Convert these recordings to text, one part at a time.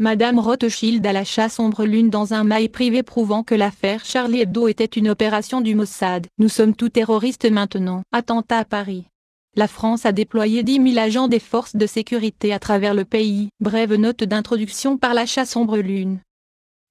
Madame Rothschild à la chasse ombre lune dans un mail privé prouvant que l'affaire Charlie Hebdo était une opération du Mossad. Nous sommes tous terroristes maintenant. Attentat à Paris. La France a déployé 10 000 agents des forces de sécurité à travers le pays. Brève note d'introduction par la chasse ombre lune.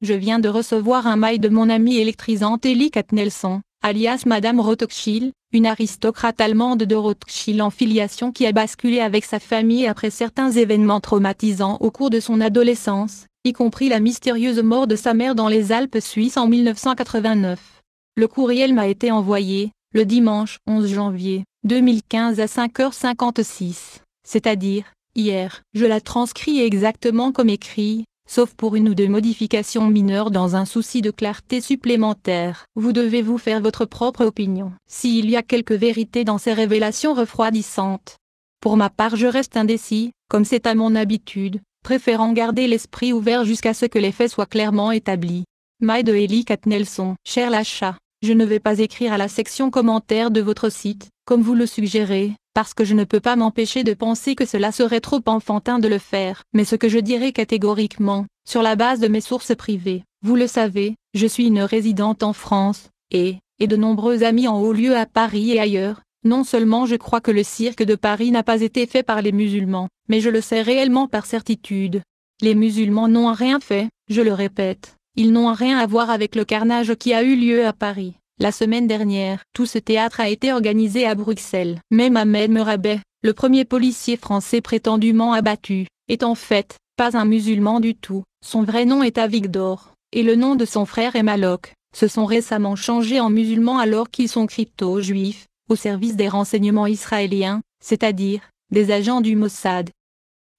Je viens de recevoir un mail de mon amie électrisante Ellie Katnelson, alias Madame Rothschild, une aristocrate allemande de Rothschild en filiation qui a basculé avec sa famille après certains événements traumatisants au cours de son adolescence, y compris la mystérieuse mort de sa mère dans les Alpes suisses en 1989. Le courriel m'a été envoyé, le dimanche 11 janvier 2015 à 5h56, c'est-à-dire, hier. Je la transcris exactement comme écrit, sauf pour une ou deux modifications mineures dans un souci de clarté supplémentaire. Vous devez vous faire votre propre opinion. S'il y a quelque vérité dans ces révélations refroidissantes. Pour ma part je reste indécis, comme c'est à mon habitude, préférant garder l'esprit ouvert jusqu'à ce que les faits soient clairement établis. Mail de Ellie Katnelson. Cher Lachat, je ne vais pas écrire à la section commentaires de votre site, comme vous le suggérez, parce que je ne peux pas m'empêcher de penser que cela serait trop enfantin de le faire. Mais ce que je dirais catégoriquement, sur la base de mes sources privées, vous le savez, je suis une résidente en France, et de nombreux amis en haut lieu à Paris et ailleurs. Non seulement je crois que le cirque de Paris n'a pas été fait par les musulmans, mais je le sais réellement par certitude. Les musulmans n'ont rien fait, je le répète, ils n'ont rien à voir avec le carnage qui a eu lieu à Paris. La semaine dernière, tout ce théâtre a été organisé à Bruxelles. Même Ahmed Merabet, le premier policier français prétendument abattu, est en fait pas un musulman du tout. Son vrai nom est Avigdor, et le nom de son frère est Malok. Se sont récemment changés en musulmans alors qu'ils sont crypto-juifs, au service des renseignements israéliens, c'est-à-dire des agents du Mossad.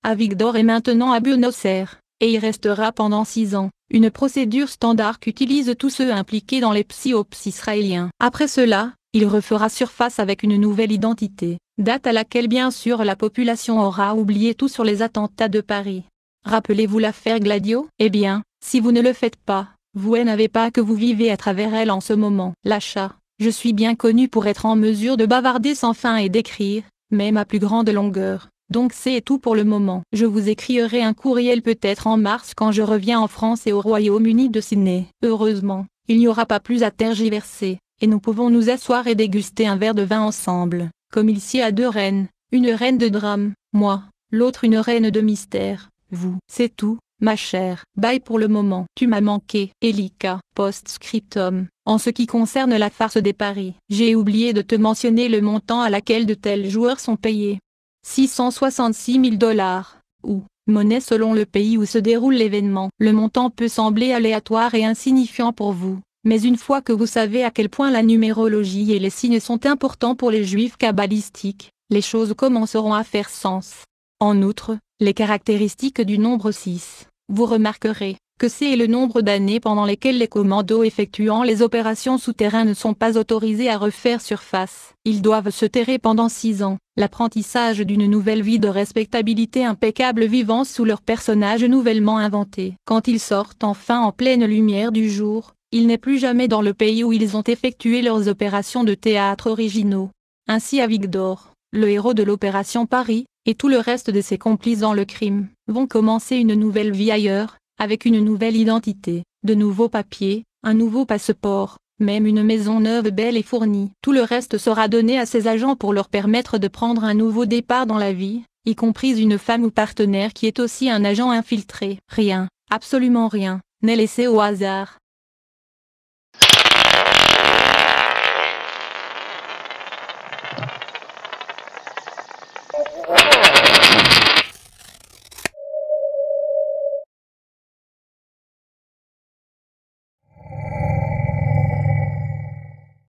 Avigdor est maintenant à Buenos Aires, et y restera pendant 6 ans, une procédure standard qu'utilisent tous ceux impliqués dans les psyops israéliens. Après cela, il refera surface avec une nouvelle identité, date à laquelle bien sûr la population aura oublié tout sur les attentats de Paris. Rappelez-vous l'affaire Gladio? Eh bien, si vous ne le faites pas, vous n'avez pas que vous vivez à travers elle en ce moment. Lachat, je suis bien connu pour être en mesure de bavarder sans fin et d'écrire, même à plus grande longueur. Donc c'est tout pour le moment. Je vous écrirai un courriel peut-être en mars quand je reviens en France et au Royaume-Uni de Sydney. Heureusement, il n'y aura pas plus à tergiverser, et nous pouvons nous asseoir et déguster un verre de vin ensemble, comme il sied à deux reines, une reine de drame, moi, l'autre une reine de mystère, vous. C'est tout, ma chère. Bye pour le moment. Tu m'as manqué. Elika. Post-scriptum. En ce qui concerne la farce des paris, j'ai oublié de te mentionner le montant à laquelle de tels joueurs sont payés. 666 000 $, ou monnaie selon le pays où se déroule l'événement. Le montant peut sembler aléatoire et insignifiant pour vous, mais une fois que vous savez à quel point la numérologie et les signes sont importants pour les juifs kabbalistiques, les choses commenceront à faire sens. En outre, les caractéristiques du nombre 6, vous remarquerez que c'est le nombre d'années pendant lesquelles les commandos effectuant les opérations souterraines ne sont pas autorisés à refaire surface. Ils doivent se terrer pendant 6 ans. L'apprentissage d'une nouvelle vie de respectabilité impeccable vivant sous leur personnage nouvellement inventé. Quand ils sortent enfin en pleine lumière du jour, il n'est plus jamais dans le pays où ils ont effectué leurs opérations de théâtre originaux. Ainsi Avigdor, le héros de l'opération Paris, et tout le reste de ses complices dans le crime, vont commencer une nouvelle vie ailleurs, avec une nouvelle identité, de nouveaux papiers, un nouveau passeport, même une maison neuve belle et fournie. Tout le reste sera donné à ces agents pour leur permettre de prendre un nouveau départ dans la vie, y compris une femme ou partenaire qui est aussi un agent infiltré. Rien, absolument rien, n'est laissé au hasard.